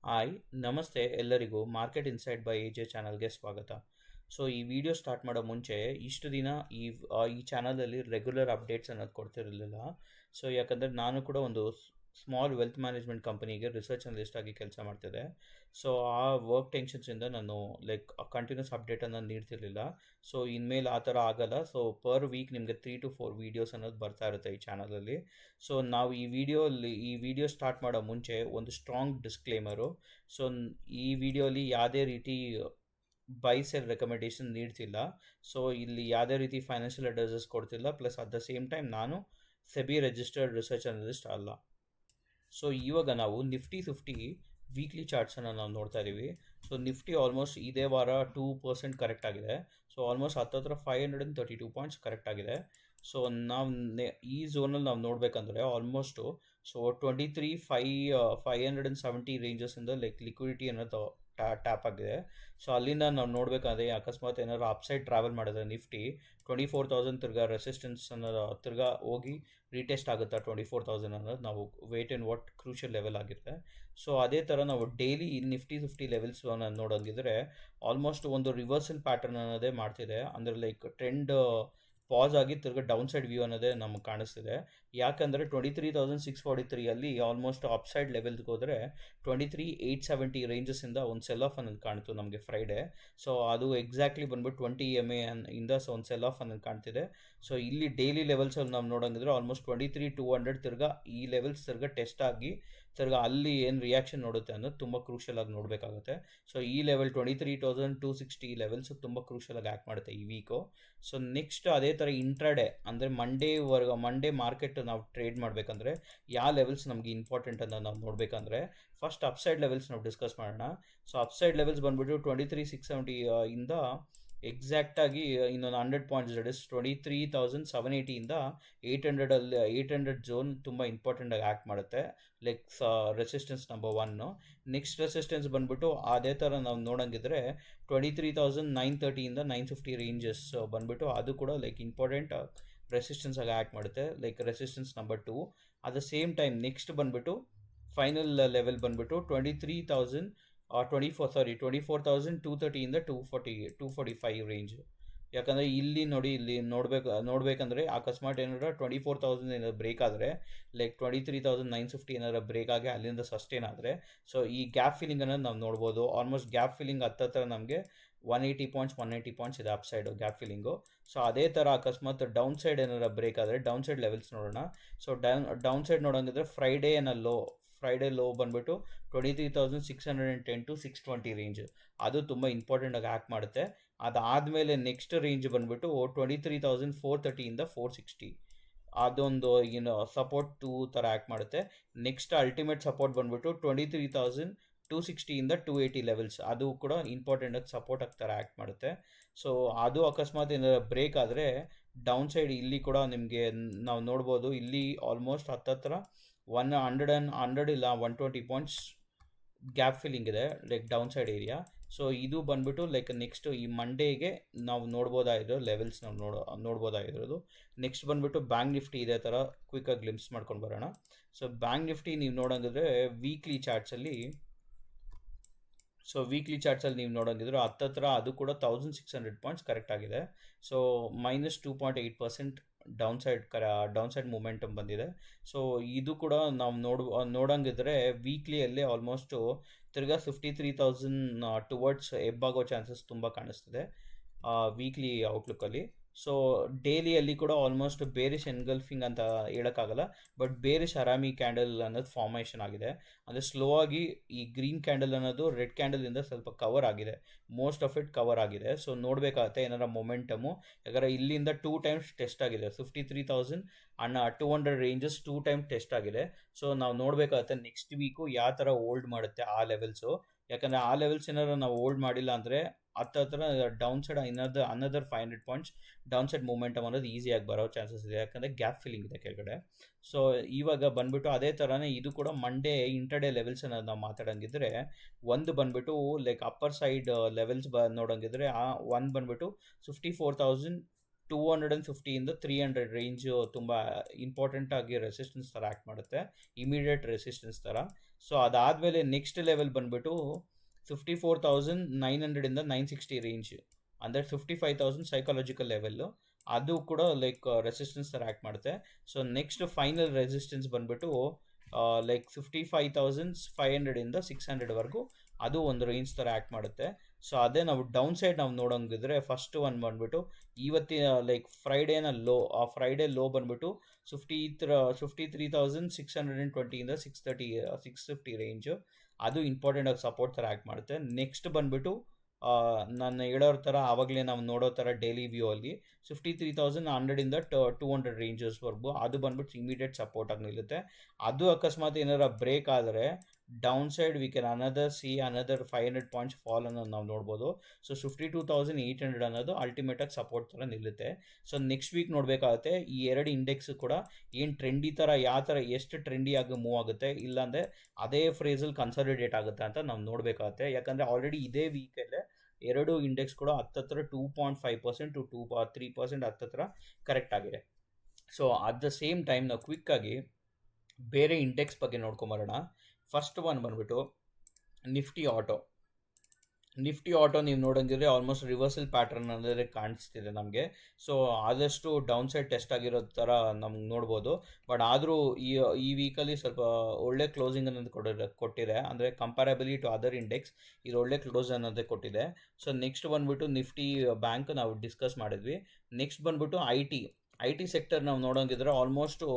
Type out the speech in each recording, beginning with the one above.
Hi ನಮಸ್ತೆ ಎಲ್ಲರಿಗೂ market insight by A J ಚಾನಲ್ಗೆ ಸ್ವಾಗತ. ಸೊ ಈ ವಿಡಿಯೋ ಸ್ಟಾರ್ಟ್ ಮಾಡೋ ಮುಂಚೆ ಇಷ್ಟು ದಿನ ಈ ಚಾನಲಲ್ಲಿ ರೆಗ್ಯುಲರ್ ಅಪ್ಡೇಟ್ಸ್ ಅನ್ನೋದು ಕೊಡ್ತಿರಲಿಲ್ಲ. ಸೊ ಯಾಕಂದರೆ ನಾನು ಕೂಡ ಒಂದು ಸ್ಮಾಲ್ ವೆಲ್ತ್ ಮ್ಯಾನೇಜ್ಮೆಂಟ್ ಕಂಪನಿಗೆ ರಿಸರ್ಚ್ ಅನಲಿಸ್ಟ್ ಆಗಿ ಕೆಲಸ ಮಾಡ್ತಿದ್ದೆ. ಸೊ ಆ ವರ್ಕ್ ಟೆನ್ಷನ್ಸಿಂದ ನಾನು ಕಂಟಿನ್ಯೂಸ್ ಅಪ್ಡೇಟನ್ನು ನೀಡ್ತಿರ್ಲಿಲ್ಲ. ಸೊ ಇನ್ಮೇಲೆ ಆ ಥರ ಆಗಲ್ಲ. ಸೊ ಪರ್ ವೀಕ್ ನಿಮಗೆ 3 to 4 ವೀಡಿಯೋಸ್ ಅನ್ನೋದು ಬರ್ತಾ ಇರುತ್ತೆ ಈ ಚಾನಲಲ್ಲಿ. ಸೊ ನಾವು ಈ ವಿಡಿಯೋ ಸ್ಟಾರ್ಟ್ ಮಾಡೋ ಮುಂಚೆ ಒಂದು ಸ್ಟ್ರಾಂಗ್ ಡಿಸ್ಕ್ಲೇಮರು. ಸೊ ಈ ವಿಡಿಯೋಲಿ ಯಾವುದೇ ರೀತಿ ಬೈ ಸೆಲ್ ರೆಕಮೆಂಡೇಶನ್ ನೀಡ್ತಿಲ್ಲ. ಸೊ ಇಲ್ಲಿ ಯಾವುದೇ ರೀತಿ ಫೈನಾನ್ಷಿಯಲ್ ಅಡ್ವೈಸಸ್ ಕೊಡ್ತಿಲ್ಲ. Plus at the same time ನಾನು ಸೆಬಿ ರಿಜಿಸ್ಟರ್ಡ್ ರಿಸರ್ಚ್ ಅನಲಿಸ್ಟ್ ಅಲ್ಲ. ಸೊ ಇವಾಗ ನಾವು ನಿಫ್ಟಿ 50 ವೀಕ್ಲಿ ಚಾರ್ಟ್ಸನ್ನು ನಾವು ನೋಡ್ತಾ ಇದ್ದೀವಿ. ಸೊ ನಿಫ್ಟಿ ಆಲ್ಮೋಸ್ಟ್ ಇದೇ ವಾರ 2% ಕರೆಕ್ಟ್ ಆಗಿದೆ. ಸೊ ಆಲ್ಮೋಸ್ಟ್ ಹತ್ತಿರ 532 ಪಾಯಿಂಟ್ಸ್ ಕರೆಕ್ಟ್ ಆಗಿದೆ. ಸೊ ನಾವು ಈ ಝೋನಲ್ಲಿ ನಾವು ನೋಡಬೇಕಂದ್ರೆ ಆಲ್ಮೋಸ್ಟು 570 ರೇಂಜಸ್ಸಿಂದ ಲಿಕ್ವಿಡಿಟಿ ಅನ್ನೋದು ಟ್ಯಾಪ್ ಆಗಿದೆ. ಸೊ ಅಲ್ಲಿಂದ ನಾವು ನೋಡಬೇಕಾದ್ರೆ ಅಕಸ್ಮಾತ್ ಏನಾದ್ರು ಅಪ್ಸೈಡ್ ಟ್ರಾವೆಲ್ ಮಾಡಿದ್ರೆ ನಿಫ್ಟಿ 24,000 ತಿರ್ಗಾ ರೆಸಿಸ್ಟೆನ್ಸ್ ಅನ್ನೋದು ತಿರ್ಗಾ ಹೋಗಿ ರೀಟೆಸ್ಟ್ ಆಗುತ್ತಾ 24,000 ಅನ್ನೋದು ನಾವು wait and watch crucial level ಆಗಿರುತ್ತೆ. ಸೊ ಅದೇ ಥರ ನಾವು ಡೈಲಿ ನಿಫ್ಟಿ 50 ಲೆವೆಲ್ಸ್ ನೋಡೋಂಗಿದ್ರೆ ಆಲ್ಮೋಸ್ಟ್ ಒಂದು ರಿವರ್ಸಲ್ ಪ್ಯಾಟರ್ನ್ ಅನ್ನೋದೇ ಮಾಡ್ತಿದೆ. ಅಂದರೆ ಟ್ರೆಂಡ್ ಪಾಸ್ ಆಗಿ ತಿರ್ಗಿ ಡೌನ್ ಸೈಡ್ ವ್ಯೂ ಅನ್ನೋದೇ ನಮಗೆ ಕಾಣಿಸ್ತಿದೆ. ಯಾಕಂದರೆ 23,643 ಆಲ್ಮೋಸ್ಟ್ ಅಪ್ಸೈಡ್ ಲೆವೆಲ್ಗೆ ಹೋದರೆ 23,870 ರೇಂಜಸ್ಸಿಂದ ಒಂದು ಸೆಲ್ ಆಫ್ ಅನ್ನೋದು ಕಾಣ್ತು ನಮಗೆ ಫ್ರೈಡೇ. ಸೊ ಅದು ಎಕ್ಸಾಕ್ಟ್ಲಿ ಬಂದ್ಬಿಟ್ಟು 20 MA ಇಂದ ಒಂದು ಸೆಲ್ ಆಫ್ ಅನ್ನೋದು ಕಾಣ್ತಿದೆ. ಸೊ ಇಲ್ಲಿ ಡೈಲಿ ಲೆವೆಲ್ಸಲ್ಲಿ ನಾವು ನೋಡೋಂಗಿದ್ರೆ ಆಲ್ಮೋಸ್ಟ್ 23,200 ತಿರ್ಗಾ ಈ ಲೆವೆಲ್ಸ್ ತಿರ್ಗಾ ಟೆಸ್ಟ್ ಆಗಿ ತಿರ್ಗಾ ಅಲ್ಲಿ ಏನು ರಿಯಾಕ್ಷನ್ ನೋಡುತ್ತೆ ಅನ್ನೋದು ತುಂಬ ಕ್ರೂಷಿಯಲ್ ಆಗಿ ನೋಡಬೇಕಾಗುತ್ತೆ. ಸೊ ಈ ಲೆವೆಲ್ 23,260 ಲೆವೆಲ್ಸ್ ತುಂಬ ಕ್ರೂಷಿಯಲ್ ಆಗಿ ಆ್ಯಕ್ಟ್ ಮಾಡುತ್ತೆ ಈ ವೀಕು. ಸೊ ನೆಕ್ಸ್ಟ್ ಅದೇ ಥರ ಇಂಟ್ರಾಡೇ ಅಂದರೆ ಮಂಡೇ ಮಾರ್ಕೆಟ್ ನಾವು ಟ್ರೇಡ್ ಮಾಡಬೇಕಂದ್ರೆ ಯಾವ ಲೆವೆಲ್ಸ್ ನಮಗೆ ಇಂಪಾರ್ಟೆಂಟ್ ಅಂತ ನಾವು ನೋಡಬೇಕಂದ್ರೆ ಫಸ್ಟ್ ಅಪ್ಸೈಡ್ ಲೆವೆಲ್ಸ್ ನಾವು ಡಿಸ್ಕಸ್ ಮಾಡೋಣ. ಸೊ ಅಪ್ಸೈಡ್ ಲೆವೆಲ್ಸ್ ಬಂದುಬಿಟ್ಟು 23,670 ಇಂದ ಎಕ್ಸಾಕ್ಟಾಗಿ ಇನ್ನೊಂದು 100 ಪಾಯಿಂಟ್ಸ್ ದಟ್ ಇಸ್ 23,780 800 ಝೋನ್ ತುಂಬ ಇಂಪಾರ್ಟೆಂಟಾಗಿ ಆ್ಯಕ್ಟ್ ಮಾಡುತ್ತೆ. Resistance number 1. ನೆಕ್ಸ್ಟ್ ರೆಸಿಸ್ಟೆನ್ಸ್ ಬಂದುಬಿಟ್ಟು ಅದೇ ಥರ ನಾವು ನೋಡೋಂಗಿದ್ರೆ 23,930 950 ರೇಂಜಸ್ ಬಂದುಬಿಟ್ಟು ಅದು ಕೂಡ ಇಂಪಾರ್ಟೆಂಟ್ ರೆಸಿಸ್ಟೆನ್ಸ್ ಆಗಿ ಆ್ಯಕ್ಟ್ ಮಾಡುತ್ತೆ. Resistance number 2. At the same time next ಬಂದುಬಿಟ್ಟು ಫೈನಲ್ ಲೆವೆಲ್ ಬಂದುಬಿಟ್ಟು 24,230 245 ರೇಂಜ್. ಯಾಕಂದರೆ ಇಲ್ಲಿ ನೋಡಿ, ಇಲ್ಲಿ ನೋಡಬೇಕಂದ್ರೆ ಅಕಸ್ಮಾತ್ ಏನಾರ 24,000 ಏನಾದ್ರು ಬ್ರೇಕ್ ಆದರೆ 23,950 ಏನಾರ ಬ್ರೇಕ್ ಆಗಿ ಅಲ್ಲಿಂದ ಸಸ್ಟೇನ್ ಆದರೆ ಸೊ ಈ ಗ್ಯಾಪ್ ಫಿಲ್ಲಿಂಗ್ ಅನ್ನೋದು ನಾವು ನೋಡ್ಬೋದು. ಆಲ್ಮೋಸ್ಟ್ ಗ್ಯಾಪ್ ಫಿಲ್ಲಿಂಗ್ ಹತ್ತಿರ ನಮಗೆ 180 ಪಾಯಿಂಟ್ಸ್ ಇದೆ upside gap filling. So ಅದೇ ಥರ ಅಕಸ್ಮಾತ್ ಡೌನ್ ಸೈಡ್ ಏನಾರ ಬ್ರೇಕ್ ಆದರೆ ಡೌನ್ ಸೈಡ್ ಲೆವೆಲ್ಸ್ ನೋಡೋಣ. ಸೊ ಡೌನ್ ಸೈಡ್ ನೋಡೋಂಗಿದ್ರೆ ಫ್ರೈಡೇ ಲೋ ಬಂದುಬಿಟ್ಟು 23,610 to 620 ರೇಂಜ್. ಅದು ತುಂಬ ಇಂಪಾರ್ಟೆಂಟಾಗಿ ಆ್ಯಕ್ಟ್ ಮಾಡುತ್ತೆ. ಅದಾದಮೇಲೆ ನೆಕ್ಸ್ಟ್ ರೇಂಜ್ ಬಂದುಬಿಟ್ಟು 23,430 460. ಅದೊಂದು ಸಪೋರ್ಟ್ 2 ಥರ ಆ್ಯಕ್ಟ್ ಮಾಡುತ್ತೆ. ನೆಕ್ಸ್ಟ್ ಅಲ್ಟಿಮೇಟ್ ಸಪೋರ್ಟ್ ಬಂದುಬಿಟ್ಟು 23,260 280 ಲೆವೆಲ್ಸ್. ಅದು ಕೂಡ ಇಂಪಾರ್ಟೆಂಟಾಗಿ ಸಪೋರ್ಟ್ ಥರ ಆ್ಯಕ್ಟ್ ಮಾಡುತ್ತೆ. ಸೊ ಅದು ಅಕಸ್ಮಾತ್ ಏನಾದ್ರು ಬ್ರೇಕ್ ಆದರೆ ಡೌನ್ ಸೈಡ್ ಇಲ್ಲಿ ಕೂಡ ನಿಮಗೆ ನಾವು ನೋಡ್ಬೋದು. ಇಲ್ಲಿ ಆಲ್ಮೋಸ್ಟ್ ಹತ್ತಿರ 100 ಇಲ್ಲ 120 ಪಾಯಿಂಟ್ಸ್ ಗ್ಯಾಪ್ ಫಿಲ್ಲಿಂಗ್ ಇದೆ ಡೌನ್ ಸೈಡ್ ಏರಿಯಾ. ಸೊ ಇದು ಬಂದುಬಿಟ್ಟು ನೆಕ್ಸ್ಟ್ ಈ ಮಂಡೇಗೆ ನಾವು ನೋಡ್ಬೋದಾಗಿರೋ ಲೆವೆಲ್ಸ್ ನಾವು ನೋಡ್ಬೋದಾಗಿರೋದು. ನೆಕ್ಸ್ಟ್ ಬಂದುಬಿಟ್ಟು ಬ್ಯಾಂಕ್ ನಿಫ್ಟಿ ಇದೇ ಥರ ಕ್ವಿಕ್ಕಾಗಿ ಗ್ಲಿಮ್ಸ್ ಮಾಡ್ಕೊಂಡು ಬರೋಣ. ಸೊ ಬ್ಯಾಂಕ್ ನಿಫ್ಟಿ ನೀವು ನೋಡೋಂಗಿದ್ರೆ ವೀಕ್ಲಿ ಚಾರ್ಟ್ಸಲ್ಲಿ ನೀವು ನೋಡೋಂಗಿದ್ರೆ ಹತ್ತಿರ ಅದು ಕೂಡ 1,600 ಪಾಯಿಂಟ್ಸ್ ಕರೆಕ್ಟ್ ಆಗಿದೆ. ಸೊ -2.8% ಡೌನ್ ಸೈಡ್ ಮೂಮೆಂಟಮ್ ಬಂದಿದೆ. ಸೊ ಇದು ಕೂಡ ನಾವು ನೋಡೋಂಗಿದ್ರೆ ವೀಕ್ಲಿಯಲ್ಲೇ ಆಲ್ಮೋಸ್ಟು ತಿರ್ಗಾ 53,000 ಟುವರ್ಡ್ಸ್ ಎಬ್ಬಾಗೋ ಚಾನ್ಸಸ್ ತುಂಬ ಕಾಣಿಸ್ತಿದೆ ವೀಕ್ಲಿ ಔಟ್ಲುಕ್ಕಲ್ಲಿ. ಸೊ ಡೈಲಿಯಲ್ಲಿ ಕೂಡ ಆಲ್ಮೋಸ್ಟ್ ಬೇರಿಶ್ ಎನ್ಗಲ್ಫಿಂಗ್ ಅಂತ ಹೇಳೋಕ್ಕಾಗಲ್ಲ, ಬಟ್ ಬೇರಿಶ್ ಹರಾಮಿ ಕ್ಯಾಂಡಲ್ ಅನ್ನೋದು ಫಾರ್ಮೇಷನ್ ಆಗಿದೆ. ಅಂದರೆ ಸ್ಲೋ ಆಗಿ ಈ ಗ್ರೀನ್ ಕ್ಯಾಂಡಲ್ ಅನ್ನೋದು ರೆಡ್ ಕ್ಯಾಂಡಲಿಂದ ಸ್ವಲ್ಪ ಕವರ್ ಆಗಿದೆ, ಮೋಸ್ಟ್ ಆಫ್ ಇಟ್ ಕವರ್ ಆಗಿದೆ. ಸೊ ನೋಡಬೇಕಾಗತ್ತೆ ಏನಾರ ಮೊಮೆಂಟಮು. ಯಾಕಂದರೆ ಇಲ್ಲಿಂದ 2 ಟೈಮ್ಸ್ ಟೆಸ್ಟ್ ಆಗಿದೆ 53,200 ರೇಂಜಸ್ 2 ಟೈಮ್ ಟೆಸ್ಟ್ ಆಗಿದೆ. ಸೊ ನಾವು ನೋಡಬೇಕಾಗತ್ತೆ ನೆಕ್ಸ್ಟ್ ವೀಕು ಯಾವ ಥರ ಹೋಲ್ಡ್ ಮಾಡುತ್ತೆ ಆ ಲೆವೆಲ್ಸು. ಯಾಕಂದರೆ ಆ ಲೆವೆಲ್ಸ್ ಏನಾದ್ರು ನಾವು ಹೋಲ್ಡ್ ಮಾಡಿಲ್ಲ ಅಂದರೆ ಹತ್ತಿರ down side another 500 points down side momentum ಅನ್ನೋದು ಈಸಿಯಾಗಿ ಬರೋ ಚಾನ್ಸಸ್ ಇದೆ. ಯಾಕಂದರೆ ಗ್ಯಾಪ್ ಫಿಲ್ಲಿಂಗ್ ಇದೆ ಕೆಳಗಡೆ. ಸೊ ಇವಾಗ ಬಂದುಬಿಟ್ಟು ಅದೇ ಥರನೇ ಇದು ಕೂಡ ಮಂಡೇ ಇಂಟರ್ಡೇ ಲೆವೆಲ್ಸ್ ಅನ್ನೋದು ನಾವು ಮಾತಾಡೋಂಗಿದ್ರೆ ಒಂದು ಬಂದುಬಿಟ್ಟು ಅಪ್ಪರ್ ಸೈಡ್ ಲೆವೆಲ್ಸ್ ನೋಡೋಂಗಿದ್ರೆ ಒಂದು ಬಂದುಬಿಟ್ಟು 54,250 300 ರೇಂಜು ತುಂಬ ಇಂಪಾರ್ಟೆಂಟಾಗಿ ರೆಸಿಸ್ಟೆನ್ಸ್ ಥರ ಆ್ಯಕ್ಟ್ ಮಾಡುತ್ತೆ, ಇಮಿಡಿಯೇಟ್ ರೆಸಿಸ್ಟೆನ್ಸ್ ಥರ. ಸೊ ಅದಾದಮೇಲೆ ನೆಕ್ಸ್ಟ್ ಲೆವೆಲ್ ಬಂದುಬಿಟ್ಟು 54,900 960 ರೇಂಜ್, ಅಂದರೆ 55,000 ಸೈಕಾಲಜಿಕಲ್ ಲೆವೆಲ್ಲು, ಅದು ಕೂಡ ಲೈಕ್ ರೆಸಿಸ್ಟೆನ್ಸ್ ಥರ ಆ್ಯಕ್ಟ್ ಮಾಡುತ್ತೆ. ಸೊ ನೆಕ್ಸ್ಟ್ ಫೈನಲ್ ರೆಸಿಸ್ಟೆನ್ಸ್ ಬಂದುಬಿಟ್ಟು ಲೈಕ್ 55,500 600ವರೆಗೂ ಅದು ಒಂದು ರೇಂಜ್ ಥರ ಆ್ಯಕ್ಟ್ ಮಾಡುತ್ತೆ. ಸೊ ಅದೇ ನಾವು ಡೌನ್ ಸೈಡ್ ನಾವು ನೋಡೋಂಗಿದ್ರೆ ಫಸ್ಟ್ ಒನ್ ಬಂದುಬಿಟ್ಟು ಇವತ್ತಿನ ಲೈಕ್ ಫ್ರೈಡೇನ ಲೋ, ಆ ಫ್ರೈಡೇ ಲೋ ಬಂದುಬಿಟ್ಟು 53,620 650 ರೇಂಜು, ಅದು ಇಂಪಾರ್ಟೆಂಟ್ ಆಗಿ ಸಪೋರ್ಟ್ ಥರ ಆ್ಯಕ್ಟ್ ಮಾಡುತ್ತೆ. ನೆಕ್ಸ್ಟ್ ಬಂದುಬಿಟ್ಟು ನಾನು ಹೇಳೋರ ಥರ ಆವಾಗಲೇ ನಾವು ನೋಡೋ ಥರ ಡೈಲಿ ವ್ಯೂ ಅಲ್ಲಿ 53,100 200 ರೇಂಜಸ್ವರೆಗೂ ಅದು ಬಂದ್ಬಿಟ್ಟು ಇಮಿಡಿಯೇಟ್ ಸಪೋರ್ಟ್ ಆಗಿ ನಿಲ್ಲುತ್ತೆ. ಅದು ಅಕಸ್ಮಾತ್ ಏನಾರ ಬ್ರೇಕ್ ಆದರೆ down side we can another 500 points fall ಅನ್ನೋದು ನಾವು ನೋಡ್ಬೋದು. ಸೊ 52,800 ಅನ್ನೋದು ಅಲ್ಟಿಮೇಟಾಗಿ ಸಪೋರ್ಟ್ ಥರ ನಿಲ್ಲುತ್ತೆ. ಸೊ ನೆಕ್ಸ್ಟ್ ವೀಕ್ ನೋಡಬೇಕಾಗುತ್ತೆ ಈ ಎರಡು ಇಂಡೆಕ್ಸ್ ಕೂಡ ಏನು ಟ್ರೆಂಡಿ ಥರ ಯಾವ ಥರ ಎಷ್ಟು ಟ್ರೆಂಡಿ ಆಗಿ ಮೂವ್ ಆಗುತ್ತೆ, ಇಲ್ಲಾಂದರೆ ಅದೇ ಫ್ರೇಸಲ್ಲಿ ಕನ್ಸಾಲಿಡೇಟ್ ಆಗುತ್ತೆ ಅಂತ ನಾವು ನೋಡಬೇಕಾಗುತ್ತೆ. ಯಾಕಂದರೆ ಆಲ್ರೆಡಿ ಇದೇ ವೀಕಲ್ಲೇ ಎರಡು ಇಂಡೆಕ್ಸ್ ಕೂಡ ಹತ್ತತ್ರ 2.5% ಟು 3% ಹತ್ತತ್ರ ಕರೆಕ್ಟ್ ಆಗಿದೆ. So at the same time ನಾವು ಕ್ವಿಕ್ಕಾಗಿ ಬೇರೆ ಇಂಡೆಕ್ಸ್ ಬಗ್ಗೆ ನೋಡ್ಕೊಂಬರೋಣ. ಫಸ್ಟ್ ಒನ್ ಬಂದುಬಿಟ್ಟು ನಿಫ್ಟಿ ಆಟೋ ನೀವು ನೋಡೋಂಗಿದ್ರೆ ಆಲ್ಮೋಸ್ಟ್ ರಿವರ್ಸಲ್ ಪ್ಯಾಟರ್ನ್ ಅಂದರೆ ಕಾಣಿಸ್ತಿದೆ ನಮಗೆ. ಸೊ ಆದಷ್ಟು ಡೌನ್ ಸೈಡ್ ಟೆಸ್ಟ್ ಆಗಿರೋ ಥರ ನಮ್ಗೆ ನೋಡ್ಬೋದು. ಬಟ್ ಆದರೂ ಈ ವೀಕಲ್ಲಿ ಸ್ವಲ್ಪ ಒಳ್ಳೆ ಕ್ಲೋಸಿಂಗ್ ಅನ್ನೋದು ಕೊಟ್ಟಿದೆ, ಅಂದರೆ ಕಂಪ್ಯಾರಬಲಿ ಟು ಅದರ್ ಇಂಡೆಕ್ಸ್ ಇದು ಒಳ್ಳೆ ಕ್ಲೋಸ್ ಅನ್ನೋದೇ ಕೊಟ್ಟಿದೆ. ಸೊ ನೆಕ್ಸ್ಟ್ ಬಂದುಬಿಟ್ಟು ನಿಫ್ಟಿ ಬ್ಯಾಂಕ್ ನಾವು ಡಿಸ್ಕಸ್ ಮಾಡಿದ್ವಿ. ನೆಕ್ಸ್ಟ್ ಬಂದುಬಿಟ್ಟು ಐ ಟಿ ಸೆಕ್ಟರ್ ನಾವು ನೋಡೋಂಗಿದ್ರೆ ಆಲ್ಮೋಸ್ಟು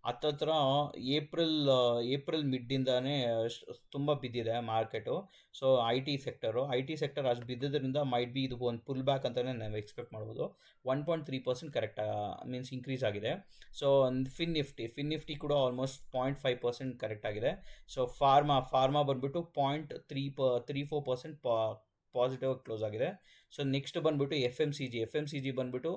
ಹತ್ತತ್ರ ಏಪ್ರಿಲ್ ಮಿಡ್ಡಿಂದಾನೇ ತುಂಬ ಬಿದ್ದಿದೆ market. So I T sector ಅಷ್ಟು ಬಿದ್ದಿದ್ದರಿಂದ ಮೈಟ್ ಬಿ ಇದು ಒಂದು ಪುಲ್ ಬ್ಯಾಕ್ ಅಂತಲೇ ನಾವು ಎಕ್ಸ್ಪೆಕ್ಟ್ ಮಾಡ್ಬೋದು. 1.3% ಕರೆಕ್ಟ್ ಮೀನ್ಸ್ ಇನ್ಕ್ರೀಸ್ ಆಗಿದೆ. ಸೊ ಫಿನ್ ನಿಫ್ಟಿ ಕೂಡ ಆಲ್ಮೋಸ್ಟ್ 0.5% ಕರೆಕ್ಟ್ ಆಗಿದೆ. ಸೊ ಫಾರ್ಮಾ ಬಂದುಬಿಟ್ಟು 0.34% ಪಾಸಿಟಿವ್ ಕ್ಲೋಸ್ ಆಗಿದೆ. ಸೊ ನೆಕ್ಸ್ಟ್ ಬಂದುಬಿಟ್ಟು ಎಫ್ ಎಮ್ ಸಿ ಜಿ ಬಂದುಬಿಟ್ಟು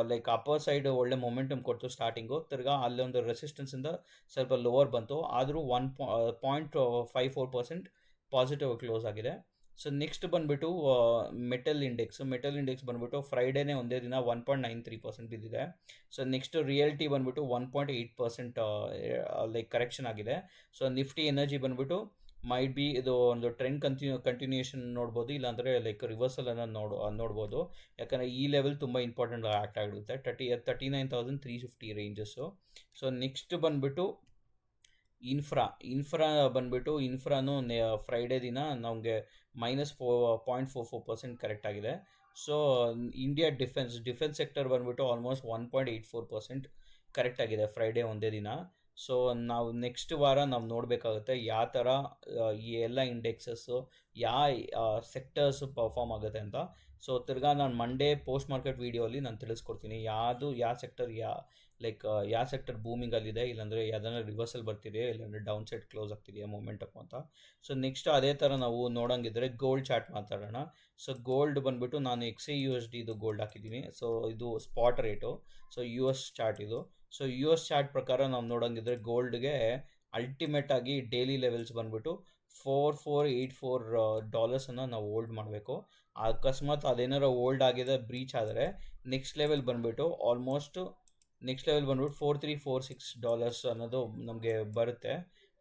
ಲೈಕ್ ಅಪ್ಪರ್ ಸೈಡ್ ಒಳ್ಳೆ ಮೊಮೆಂಟಮ್ ಕೊಡ್ತು ಸ್ಟಾರ್ಟಿಂಗು, ತಿರ್ಗಾ ಅಲ್ಲೊಂದು ರೆಸಿಸ್ಟೆನ್ಸಿಂದ ಸ್ವಲ್ಪ ಲೋವರ್ ಬಂತು, ಆದರೂ 0.54% ಪಾಸಿಟಿವ್ ಕ್ಲೋಸ್ ಆಗಿದೆ. ಸೊ ನೆಕ್ಸ್ಟ್ ಬಂದುಬಿಟ್ಟು ಮೆಟಲ್ ಇಂಡೆಕ್ಸ್ ಬಂದುಬಿಟ್ಟು ಫ್ರೈಡೇನೇ ಒಂದೇ ದಿನ 1.93% ಬಿದ್ದಿದೆ. ಸೊ ನೆಕ್ಸ್ಟ್ ರಿಯಲ್ಟಿ ಬಂದುಬಿಟ್ಟು 1.8% ಲೈಕ್ ಕರೆಕ್ಷನ್ ಆಗಿದೆ. ಸೊ ನಿಫ್ಟಿ ಎನರ್ಜಿ ಬಂದುಬಿಟ್ಟು ಮೈಟ್ ಬಿ ಇದು ಒಂದು ಟ್ರೆಂಡ್ ಕಂಟಿನ್ಯೂಷನ್ ನೋಡ್ಬೋದು, ಇಲ್ಲಾಂದರೆ ಲೈಕ್ ರಿವರ್ಸಲ್ ಅನ್ನೋದು ನೋಡ್ಬೋದು. ಯಾಕಂದರೆ ಈ ಲೆವೆಲ್ ತುಂಬ ಇಂಪಾರ್ಟೆಂಟ್ ಆ್ಯಕ್ಟ್ ಆಗಿರುತ್ತೆ 39,350 ರೇಂಜಸ್ಸು. ಸೊ ನೆಕ್ಸ್ಟ್ ಬಂದುಬಿಟ್ಟು ಇನ್ಫ್ರಾನು ಫ್ರೈಡೇ ದಿನ ನಮಗೆ -0.44% ಕರೆಕ್ಟ್ ಆಗಿದೆ. ಸೊ ಇಂಡಿಯಾ ಡಿಫೆನ್ಸ್ ಸೆಕ್ಟರ್ ಬಂದುಬಿಟ್ಟು ಆಲ್ಮೋಸ್ಟ್ 1.84% ಕರೆಕ್ಟ್ ಆಗಿದೆ ಫ್ರೈಡೇ ಒಂದೇ ದಿನ. ಸೊ ನಾವು ನೆಕ್ಸ್ಟ್ ವಾರ ನಾವು ನೋಡಬೇಕಾಗುತ್ತೆ ಯಾವ ಥರ ಈ ಎಲ್ಲ ಇಂಡೆಕ್ಸಸ್ಸು ಯಾವ ಸೆಕ್ಟರ್ಸು ಪರ್ಫಾರ್ಮ್ ಆಗುತ್ತೆ ಅಂತ. ಸೊ ತಿರ್ಗಾ ನಾನು ಮಂಡೇ ಪೋಸ್ಟ್ ಮಾರ್ಕೆಟ್ ವೀಡಿಯೋಲಿ ನಾನು ತಿಳಿಸ್ಕೊಡ್ತೀನಿ ಯಾವ ಸೆಕ್ಟರ್ ಬೂಮಿಂಗಲ್ಲಿದೆ, ಇಲ್ಲಾಂದರೆ ಯಾವ್ದಾರ ರಿವರ್ಸಲ್ ಬರ್ತಿದೆ, ಇಲ್ಲಾಂದರೆ ಡೌನ್ ಸೈಡ್ ಕ್ಲೋಸ್ ಆಗ್ತಿದೆಯಾ ಮೊಮೆಂಟಪ್ ಅಂತ. ಸೊ ನೆಕ್ಸ್ಟ್ ಅದೇ ಥರ ನಾವು ನೋಡೋಂಗಿದ್ರೆ ಗೋಲ್ಡ್ ಚಾರ್ಟ್ ಮಾತಾಡೋಣ. ಸೊ ಗೋಲ್ಡ್ ಬಂದುಬಿಟ್ಟು ನಾನು XAUSD ಇದು ಗೋಲ್ಡ್ ಹಾಕಿದ್ದೀನಿ. ಸೊ ಇದು spot rate. So US chart ಇದು. ಸೊ US ಚಾರ್ಟ್ ಪ್ರಕಾರ ನಾವು ನೋಡೋಂಗಿದ್ರೆ ಗೋಲ್ಡ್ಗೆ ಅಲ್ಟಿಮೇಟ್ ಆಗಿ ಡೈಲಿ ಲೆವೆಲ್ಸ್ ಬಂದುಬಿಟ್ಟು $4484 ನಾವು ಹೋಲ್ಡ್ ಮಾಡಬೇಕು. ಅಕಸ್ಮಾತ್ ಅದೇನಾರ ಹೋಲ್ಡ್ ಆಗಿದೆ ಬ್ರೀಚ್ ಆದರೆ ನೆಕ್ಸ್ಟ್ ಲೆವೆಲ್ ಬಂದುಬಿಟ್ಟು $4346 ಅನ್ನೋದು ನಮಗೆ ಬರುತ್ತೆ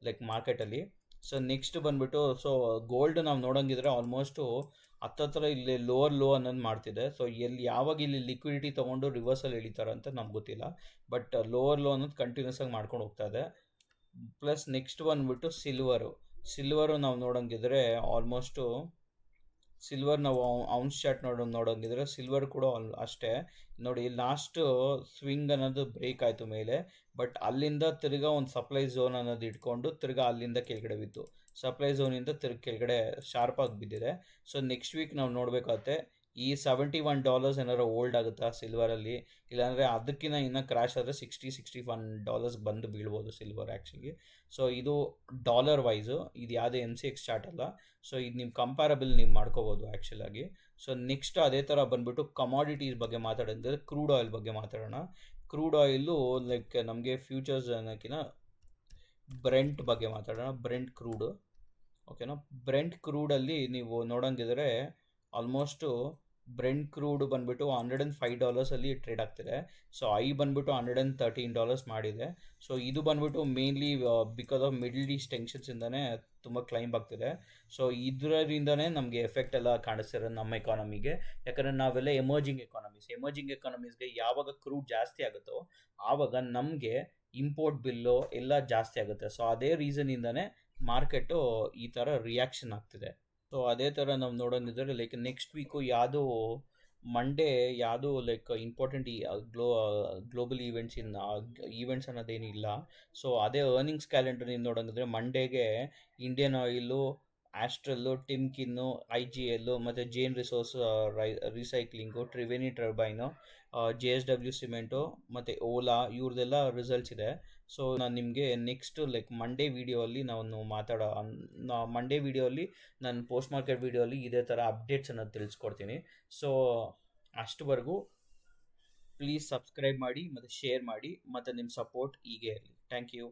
ಲೈಕ್ ಮಾರ್ಕೆಟಲ್ಲಿ. ಸೊ ನೆಕ್ಸ್ಟ್ ಬಂದುಬಿಟ್ಟು ಸೊ ಗೋಲ್ಡ್ ನಾವು ನೋಡೋಂಗಿದ್ರೆ ಆಲ್ಮೋಸ್ಟು ಹತ್ತತ್ರ ಇಲ್ಲಿ ಲೋವರ್ ಲೋ ಅನ್ನೋದು ಮಾಡ್ತಿದೆ. ಸೊ ಯಾವಾಗ ಇಲ್ಲಿ ಲಿಕ್ವಿಡಿಟಿ ತೊಗೊಂಡು ರಿವರ್ಸಲ್ ಎಳಿತಾರೆ ಅಂತ ನಮ್ಗೆ ಗೊತ್ತಿಲ್ಲ, ಬಟ್ ಲೋವರ್ ಲೋ ಅನ್ನೋದು ಕಂಟಿನ್ಯೂಸ್ ಆಗಿ ಮಾಡ್ಕೊಂಡು ಹೋಗ್ತಾ ಇದೆ. ಪ್ಲಸ್ ನೆಕ್ಸ್ಟ್ ಬಂದುಬಿಟ್ಟು ಸಿಲ್ವರು ನಾವು ನೋಡೋಂಗಿದ್ರೆ ಆಲ್ಮೋಸ್ಟು ನಾವು ಔನ್ಸ್ ಚಾರ್ಟ್ ನೋಡೋಂಗಿದ್ರೆ ಸಿಲ್ವರ್ ಕೂಡ ಅಷ್ಟೇ ನೋಡಿ, ಲಾಸ್ಟ್ ಸ್ವಿಂಗ್ ಅನ್ನೋದು ಬ್ರೇಕ್ ಆಯಿತು ಮೇಲೆ, ಬಟ್ ಅಲ್ಲಿಂದ ತಿರ್ಗಾ ಒಂದು ಸಪ್ಲೈ ಝೋನ್ ಅನ್ನೋದು ಇಟ್ಕೊಂಡು ತಿರ್ಗಾ ಅಲ್ಲಿಂದ ಕೆಳಗಡೆ ಬಿತ್ತು, ಸಪ್ಲೈ ಝೋನಿಂದ ಕೆಳಗಡೆ ಶಾರ್ಪಾಗಿ ಬಿದ್ದಿದೆ. ಸೊ ನೆಕ್ಸ್ಟ್ ವೀಕ್ ನಾವು ನೋಡಬೇಕಾಗುತ್ತೆ ಈ $71 ಏನಾರು ಹೋಲ್ಡ್ ಆಗುತ್ತಾ ಸಿಲ್ವರಲ್ಲಿ, ಇಲ್ಲಾಂದರೆ ಅದಕ್ಕಿಂತ ಇನ್ನೂ ಕ್ರ್ಯಾಶ್ ಆದರೆ $60-61 ಬಂದು ಬೀಳ್ಬೋದು ಸಿಲ್ವರ್ ಆ್ಯಕ್ಚುಲಿ. ಸೊ ಇದು ಡಾಲರ್ ವೈಸು, ಇದು ಯಾವುದೇ MCX ಚಾರ್ಟ್ ಅಲ್ಲ. ಸೊ ಇದು ನಿಮ್ಮ ಕಂಪ್ಯಾರಬಲ್ ನೀವು ಮಾಡ್ಕೋಬೋದು ಆ್ಯಕ್ಚುಲಾಗಿ. ಸೊ ನೆಕ್ಸ್ಟ್ ಅದೇ ಥರ ಬಂದುಬಿಟ್ಟು ಕಮಾಡಿಟೀಸ್ ಬಗ್ಗೆ ಮಾತಾಡೋದಂದರೆ ಕ್ರೂಡ್ ಆಯಿಲ್ ಬಗ್ಗೆ ಮಾತಾಡೋಣ. ಕ್ರೂಡ್ ಆಯಿಲು ಲೈಕ್ ನಮಗೆ ಫ್ಯೂಚರ್ಸ್ ಅನ್ನೋಕ್ಕಿಂತ ಬ್ರೆಂಟ್ ಬಗ್ಗೆ ಮಾತಾಡೋಣ. ಬ್ರೆಂಟ್ ಕ್ರೂಡಲ್ಲಿ ನೀವು ನೋಡೋಂಗಿದ್ರೆ ಆಲ್ಮೋಸ್ಟು ಬ್ರೆಂಟ್ ಕ್ರೂಡ್ ಬಂದ್ಬಿಟ್ಟು $105 ಟ್ರೇಡ್ ಆಗ್ತಿದೆ. ಸೊ ಬಂದ್ಬಿಟ್ಟು $113 ಮಾಡಿದೆ. ಸೊ ಇದು ಬಂದ್ಬಿಟ್ಟು mainly because of Middle East ಟೆನ್ಷನ್ಸಿಂದನೇ ತುಂಬ ಕ್ಲೈಂಬ್ ಆಗ್ತಿದೆ. ಸೊ ಇದರಿಂದನೇ ನಮಗೆ ಎಫೆಕ್ಟ್ ಎಲ್ಲ ಕಾಣಿಸ್ತಿರೋದು ನಮ್ಮ ಎಕಾನಮಿಗೆ. ಯಾಕಂದರೆ ನಾವೆಲ್ಲ ಎಮರ್ಜಿಂಗ್ ಎಕಾನಮೀಸ್ಗೆ ಯಾವಾಗ ಕ್ರೂಡ್ ಜಾಸ್ತಿ ಆಗುತ್ತೋ ಆವಾಗ ನಮಗೆ ಇಂಪೋರ್ಟ್ ಬಿಲ್ಲು ಎಲ್ಲ ಜಾಸ್ತಿ ಆಗುತ್ತೆ. ಸೊ ಅದೇ ರೀಸನಿಂದನೇ ಮಾರ್ಕೆಟು ಈ ಥರ ರಿಯಾಕ್ಷನ್ ಆಗ್ತಿದೆ. ಸೊ ಅದೇ ಥರ ನಾವು ನೋಡೋಂಗಿದ್ರೆ ಲೈಕ್ ನೆಕ್ಸ್ಟ್ ವೀಕು ಯಾವುದು ಮಂಡೇ ಯಾವುದು ಲೈಕ್ ಇಂಪಾರ್ಟೆಂಟ್ ಗ್ಲೋಬಲ್ ಈವೆಂಟ್ಸ್ ಅನ್ನೋದೇನಿಲ್ಲ. ಸೊ ಅದೇ ಅರ್ನಿಂಗ್ಸ್ ಕ್ಯಾಲೆಂಡರ್ ನೀವು ನೋಡೋಂಗಿದ್ರೆ ಮಂಡೇಗೆ Indian Oil, Astral, Timken, IGL ಮತ್ತು Jain Resource Recycling, Triveni Turbine, JSW Cement ಮತ್ತು ಓಲಾ ಇವ್ರದ್ದೆಲ್ಲ ರಿಸಲ್ಟ್ಸ್ ಇದೆ. ಸೊ ನಾನು ನಿಮಗೆ ನೆಕ್ಸ್ಟ್ ಲೈಕ್ ಮಂಡೇ ವಿಡಿಯೋಲ್ಲಿ ನಾನು ಪೋಸ್ಟ್ ಮಾರ್ಕೆಟ್ ವಿಡಿಯೋಲ್ಲಿ ಇದೇ ಥರ ಅಪ್ಡೇಟ್ಸನ್ನು ತಿಳಿಸ್ಕೊಡ್ತೀನಿ. ಸೊ ಅಷ್ಟುವರೆಗೂ ಪ್ಲೀಸ್ ಸಬ್ಸ್ಕ್ರೈಬ್ ಮಾಡಿ ಮತ್ತು ಶೇರ್ ಮಾಡಿ ಮತ್ತು ನಿಮ್ಮ ಸಪೋರ್ಟ್ ಹೀಗೆ ಇರಲಿ. Thank you.